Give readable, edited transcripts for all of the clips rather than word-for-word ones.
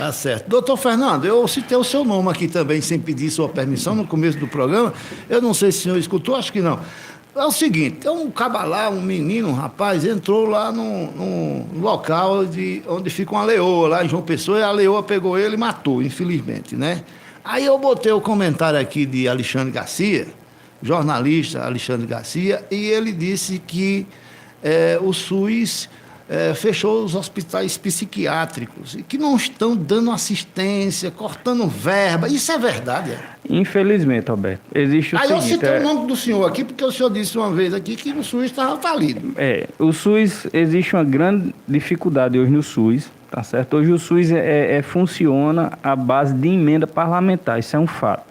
Tá certo. Doutor Fernando, eu citei o seu nome aqui também, sem pedir sua permissão, no começo do programa. Eu não sei se o senhor escutou, acho que não. É o seguinte, tem um caba lá, um menino, um rapaz, entrou lá num local onde fica uma leoa, lá em João Pessoa, e a leoa pegou ele e matou, infelizmente, né? Aí eu botei o comentário aqui de Alexandre Garcia, jornalista Alexandre Garcia, e ele disse que o SUS fechou os hospitais psiquiátricos e que não estão dando assistência, cortando verba. Isso é verdade? Infelizmente, Roberto, existe o Aí seguinte... eu citei o nome do senhor aqui, porque o senhor disse uma vez aqui que o SUS estava falido. O SUS, existe uma grande dificuldade hoje no SUS, tá certo? Hoje o SUS funciona à base de emenda parlamentar, isso é um fato.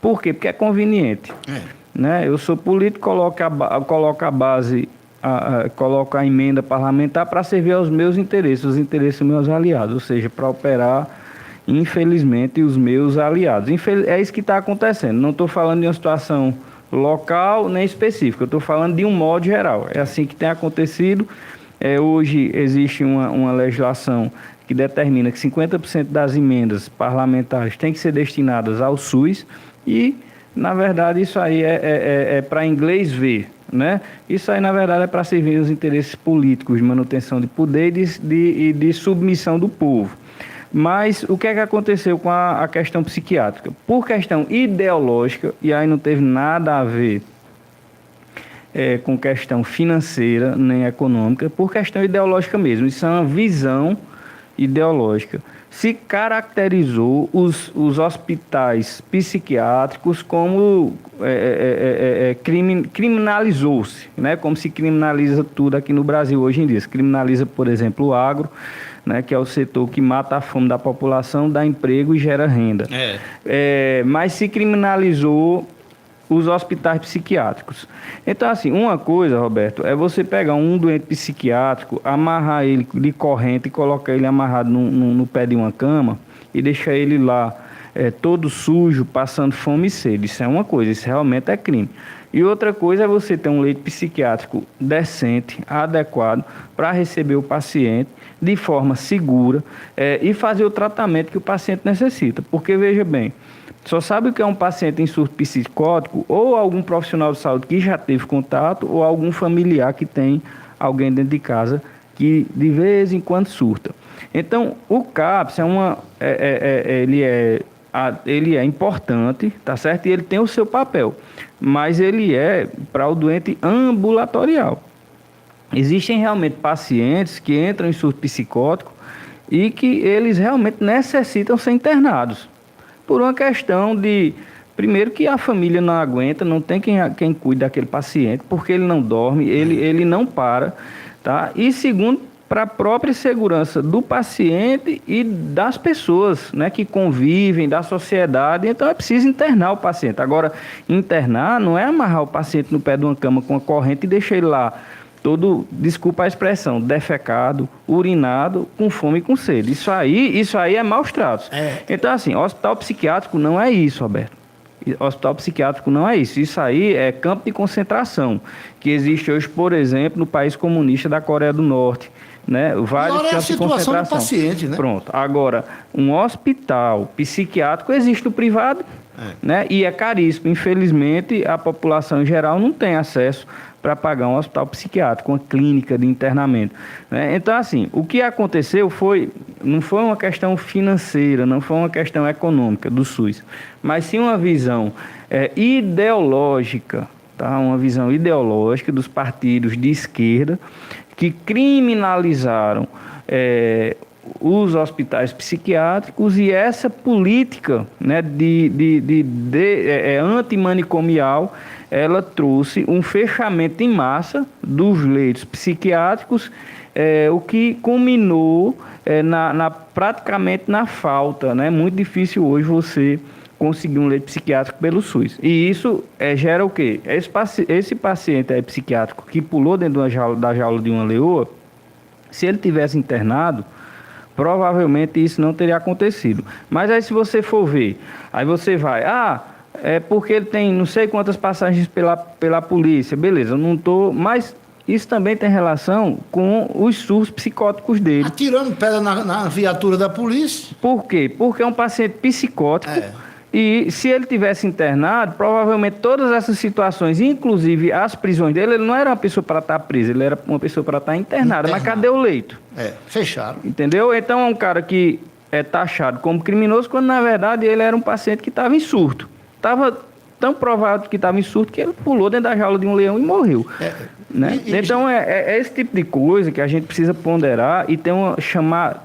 Por quê? Porque é conveniente. Né? Eu sou político, coloco a base, coloco a emenda parlamentar para servir aos meus interesses, os interesses dos meus aliados, ou seja, para operar, infelizmente, os meus aliados. É isso que está acontecendo. Não estou falando de uma situação local nem específica, eu estou falando de um modo geral. É assim que tem acontecido. Hoje existe uma legislação que determina que 50% das emendas parlamentares têm que ser destinadas ao SUS e, na verdade, isso aí é para inglês ver, né? Isso aí, na verdade, é para servir os interesses políticos de manutenção de poder e de submissão do povo. Mas o que é que aconteceu com a questão psiquiátrica? Por questão ideológica, e aí não teve nada a ver com questão financeira nem econômica, por questão ideológica mesmo. Isso é uma visão ideológica. Se caracterizou os hospitais psiquiátricos como criminalizou-se, né? Como se criminaliza tudo aqui no Brasil hoje em dia. Se criminaliza, por exemplo, o agro, né? Que é o setor que mata a fome da população, dá emprego e gera renda. Mas se criminalizou os hospitais psiquiátricos. Então, assim, uma coisa, Roberto, é você pegar um doente psiquiátrico, amarrar ele de corrente e colocar ele amarrado no pé de uma cama e deixar ele lá todo sujo, passando fome e sede. Isso é uma coisa, isso realmente é crime. E outra coisa é você ter um leito psiquiátrico decente, adequado, para receber o paciente de forma segura e fazer o tratamento que o paciente necessita. Porque, veja bem, só sabe o que é um paciente em surto psicótico ou algum profissional de saúde que já teve contato ou algum familiar que tem alguém dentro de casa que de vez em quando surta. Então, o CAPS ele é importante, tá certo? E ele tem o seu papel, mas ele é para o doente ambulatorial. Existem realmente pacientes que entram em surto psicótico e que eles realmente necessitam ser internados. Por uma questão de, primeiro, que a família não aguenta, não tem quem cuide daquele paciente, porque ele não dorme, ele não para, tá? E segundo, para a própria segurança do paciente e das pessoas, né, que convivem, da sociedade. Então é preciso internar o paciente. Agora, internar não é amarrar o paciente no pé de uma cama com a corrente e deixar ele lá todo, desculpa a expressão, defecado, urinado, com fome e com sede. Isso aí é maus tratos. Então, assim, hospital psiquiátrico não é isso, Roberto. Hospital psiquiátrico não é isso. Isso aí é campo de concentração, que existe hoje, por exemplo, no país comunista da Coreia do Norte, né? Vários Agora é a campos de situação do concentração. paciente, né? Pronto. Agora, um hospital psiquiátrico existe no privado, né? E é caríssimo. Infelizmente, a população em geral não tem acesso para pagar um hospital psiquiátrico, uma clínica de internamento, né? Então, assim, o que aconteceu não foi uma questão financeira, não foi uma questão econômica do SUS, mas sim uma visão ideológica, tá? Uma visão ideológica dos partidos de esquerda que criminalizaram os hospitais psiquiátricos, e essa política, né, antimanicomial, ela trouxe um fechamento em massa dos leitos psiquiátricos, o que culminou praticamente na falta, né? Muito difícil hoje você conseguir um leito psiquiátrico pelo SUS. E isso gera o quê? Esse paciente psiquiátrico que pulou dentro da jaula de uma leoa, se ele tivesse internado, provavelmente isso não teria acontecido. Mas aí, se você for ver, aí você vai, porque ele tem não sei quantas passagens pela polícia, beleza, eu não estou, mas isso também tem relação com os surtos psicóticos dele. Atirando pedra na viatura da polícia. Por quê? Porque é um paciente psicótico. E se ele tivesse internado, provavelmente todas essas situações, inclusive as prisões dele, ele não era uma pessoa para estar preso, ele era uma pessoa para estar internada. Mas cadê o leito? Fecharam. Entendeu? Então é um cara que é taxado como criminoso, quando na verdade ele era um paciente que estava em surto. Estava tão provado que estava em surto que ele pulou dentro da jaula de um leão e morreu. Né? Então é esse tipo de coisa que a gente precisa ponderar e tem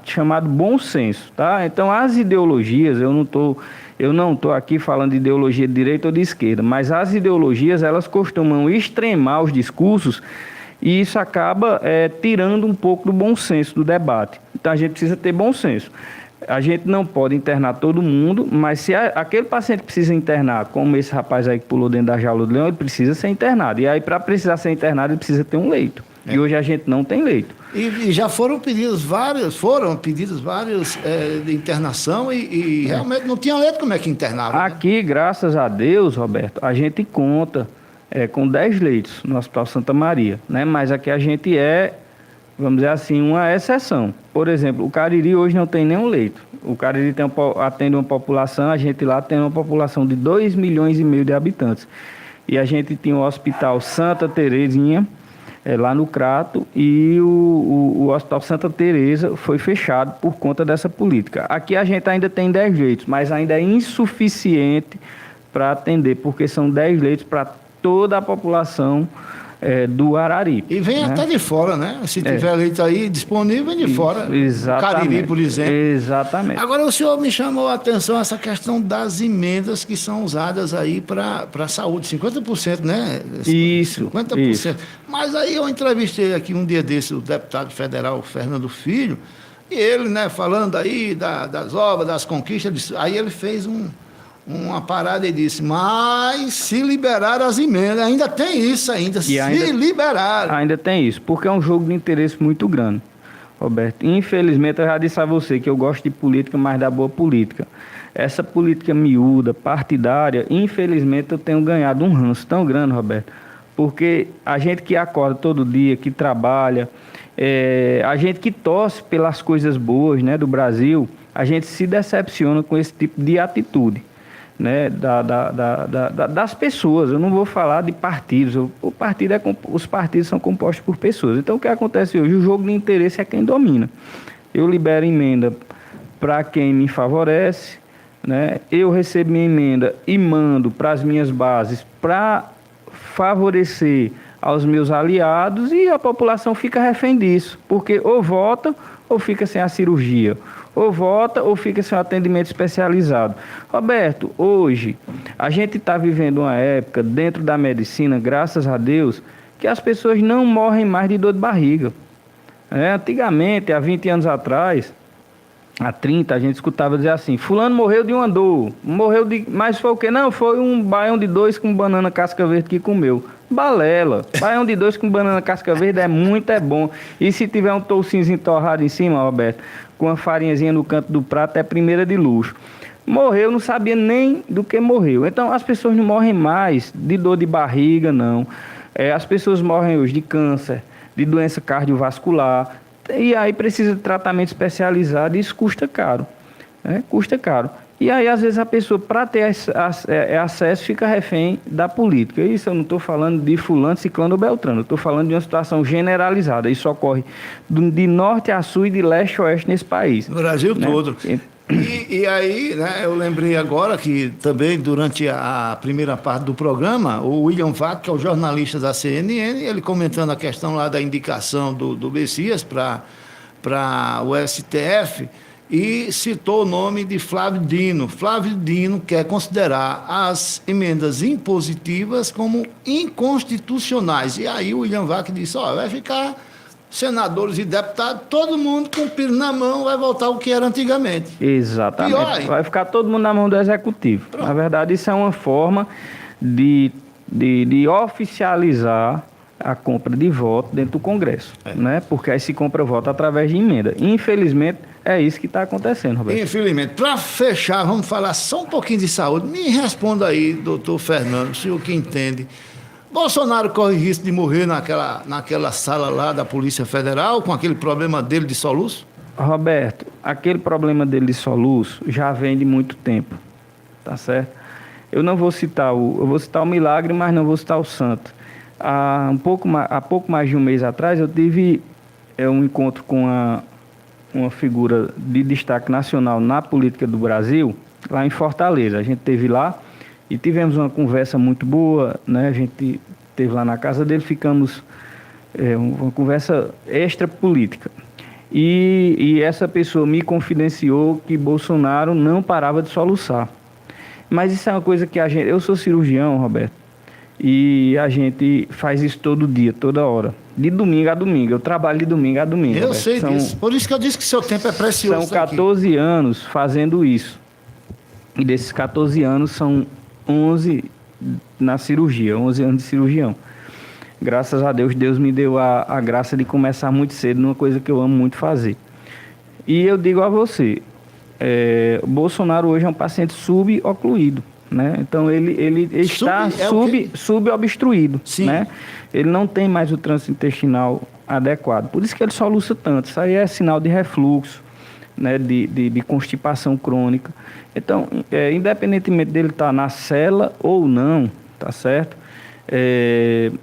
chamado bom senso. Tá? Então as ideologias, eu não estou aqui falando de ideologia de direita ou de esquerda, mas as ideologias elas costumam extremar os discursos e isso acaba tirando um pouco do bom senso do debate. Então a gente precisa ter bom senso. A gente não pode internar todo mundo, mas se aquele paciente precisa internar, como esse rapaz aí que pulou dentro da jaula do leão, ele precisa ser internado. E aí, para precisar ser internado, ele precisa ter um leito. E hoje a gente não tem leito. E já foram pedidos vários de internação e realmente não tinha leito como é que internava. Aqui, graças a Deus, Roberto, a gente conta com 10 leitos no Hospital Santa Maria, né? Mas aqui a gente vamos dizer assim, uma exceção. Por exemplo, o Cariri hoje não tem nenhum leito. O Cariri atende uma população, a gente lá tem uma população de 2,5 milhões de habitantes. E a gente tinha o Hospital Santa Terezinha, lá no Crato, e o Hospital Santa Teresa foi fechado por conta dessa política. Aqui a gente ainda tem 10 leitos, mas ainda é insuficiente para atender, porque são 10 leitos para toda a população do Araripe. E vem até de fora, né? Se tiver leito aí disponível, vem de fora. Exatamente. Cariri, por exemplo. Exatamente. Agora, o senhor me chamou a atenção essa questão das emendas que são usadas aí para a saúde. 50%, né? Isso. 50%. Isso. Mas aí eu entrevistei aqui um dia desse o deputado federal Fernando Filho, e ele, né, falando aí das obras, das conquistas, aí ele fez uma parada e disse, mas se liberar as emendas, ainda tem isso ainda, liberar. Ainda tem isso, porque é um jogo de interesse muito grande, Roberto. Infelizmente, eu já disse a você que eu gosto de política, mas da boa política. Essa política miúda, partidária, infelizmente eu tenho ganhado um ranço tão grande, Roberto, porque a gente que acorda todo dia, que trabalha, a gente que torce pelas coisas boas, né, do Brasil, a gente se decepciona com esse tipo de atitude. Né, das pessoas. Eu não vou falar de partidos. Os partidos são compostos por pessoas. Então, o que acontece hoje? O jogo de interesse é quem domina. Eu libero emenda para quem me favorece, né? Eu recebo minha emenda e mando para as minhas bases para favorecer aos meus aliados e a população fica refém disso, porque ou vota ou fica sem a cirurgia, ou vota ou fica sem o atendimento especializado. Roberto, hoje a gente está vivendo uma época dentro da medicina, graças a Deus, que as pessoas não morrem mais de dor de barriga. Antigamente, há 20 anos atrás, há 30, a gente escutava dizer assim, fulano morreu de uma dor, mas foi o quê? Não, foi um baião de 2 com banana casca verde que comeu. Balela. Baião de 2 com banana casca verde é bom. E se tiver um toucinho torrado em cima, Roberto, com uma farinhazinha no canto do prato, é primeira de luxo. Morreu, não sabia nem do que morreu. Então, as pessoas não morrem mais de dor de barriga, não. As pessoas morrem hoje de câncer, de doença cardiovascular, e aí precisa de tratamento especializado, e isso custa caro. Custa caro. E aí, às vezes, a pessoa, para ter acesso, fica refém da política. Isso eu não estou falando de fulano, ciclano ou beltrano. Eu estou falando de uma situação generalizada. Isso ocorre de norte a sul e de leste a oeste nesse país. No Brasil todo. E aí, né, eu lembrei agora que também, durante a primeira parte do programa, o William Vac, que é o jornalista da CNN, ele comentando a questão lá da indicação do Messias para o STF, e citou o nome de Flávio Dino. Flávio Dino quer considerar as emendas impositivas como inconstitucionais. E aí o William Vac disse, vai ficar senadores e deputados, todo mundo com o pino na mão, vai voltar o que era antigamente. Exatamente. Pior, vai ficar todo mundo na mão do executivo. Pronto. Na verdade, isso é uma forma de oficializar a compra de voto dentro do Congresso, né? Porque aí se compra voto através de emenda. Infelizmente, é isso que está acontecendo, Roberto. Infelizmente. Para fechar, vamos falar só um pouquinho de saúde. Me responda aí, doutor Fernando, o senhor que entende. Bolsonaro corre risco de morrer naquela sala lá da Polícia Federal, com aquele problema dele de soluço? Roberto, aquele problema dele de soluço já vem de muito tempo, tá certo? Eu não vou citar eu vou citar o milagre, mas não vou citar o santo. Há pouco mais de um mês atrás, eu tive um encontro com uma figura de destaque nacional na política do Brasil, lá em Fortaleza. A gente esteve lá e tivemos uma conversa muito boa, né? A gente esteve lá na casa dele, ficamos uma conversa extra política. E essa pessoa me confidenciou que Bolsonaro não parava de soluçar. Mas isso é uma coisa que eu sou cirurgião, Roberto, e a gente faz isso todo dia, toda hora. De domingo a domingo. Eu trabalho de domingo a domingo. Eu sei disso. Por isso que eu disse que seu tempo é precioso. São 14 anos fazendo isso. E desses 14 anos são 11 na cirurgia, 11 anos de cirurgião. Graças a Deus, Deus me deu a graça de começar muito cedo numa coisa que eu amo muito fazer. E eu digo a você, o Bolsonaro hoje é um paciente subocluído, né? Então ele está subobstruído, né? Ele não tem mais o trânsito intestinal adequado. Por isso que ele soluça tanto. Isso aí é sinal de refluxo, né? De constipação crônica. Então, independentemente dele estar na cela ou não, tá certo?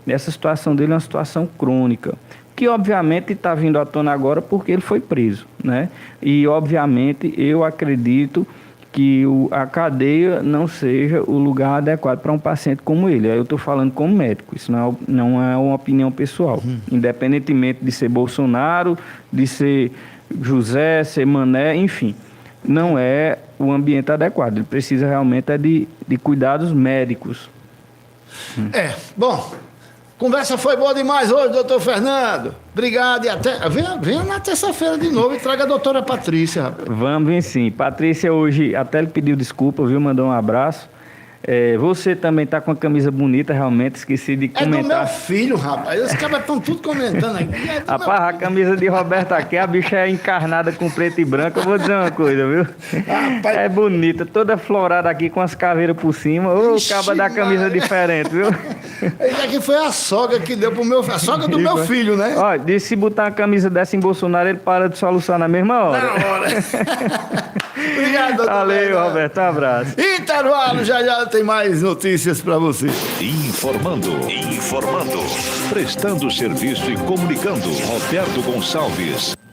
Essa situação dele é uma situação crônica, que obviamente está vindo à tona agora porque ele foi preso, né? E obviamente eu acredito que a cadeia não seja o lugar adequado para um paciente como ele. Eu estou falando como médico, isso não é uma opinião pessoal. Independentemente de ser Bolsonaro, de ser José, ser Mané, enfim, não é o ambiente adequado. Ele precisa realmente de cuidados médicos. Bom, conversa foi boa demais hoje, doutor Fernando. Obrigado e até... Venha na terça-feira de novo e traga a doutora Patrícia, rapaz. Vamos vir sim. Patrícia hoje até lhe pediu desculpa, viu? Mandou um abraço. Você também tá com a camisa bonita, realmente, esqueci de comentar. É do meu filho, rapaz. Os caras estão tudo comentando aqui. Rapaz, a camisa de Roberto aqui, a bicha é encarnada com preto e branco. Eu vou dizer uma coisa, viu? Rapaz. É bonita, toda florada aqui com as caveiras por cima. Ô, caba da camisa diferente, viu? Esse aqui foi a sogra que deu pro meu filho. A sogra do meu filho, né? Ó, disse se botar uma camisa dessa em Bolsonaro, ele para de soluçar na mesma hora. Na hora. Obrigado, doutor. Valeu, Roberto. Um abraço. Intervalo, já tem mais notícias para você. Informando, prestando serviço e comunicando. Roberto Gonçalves.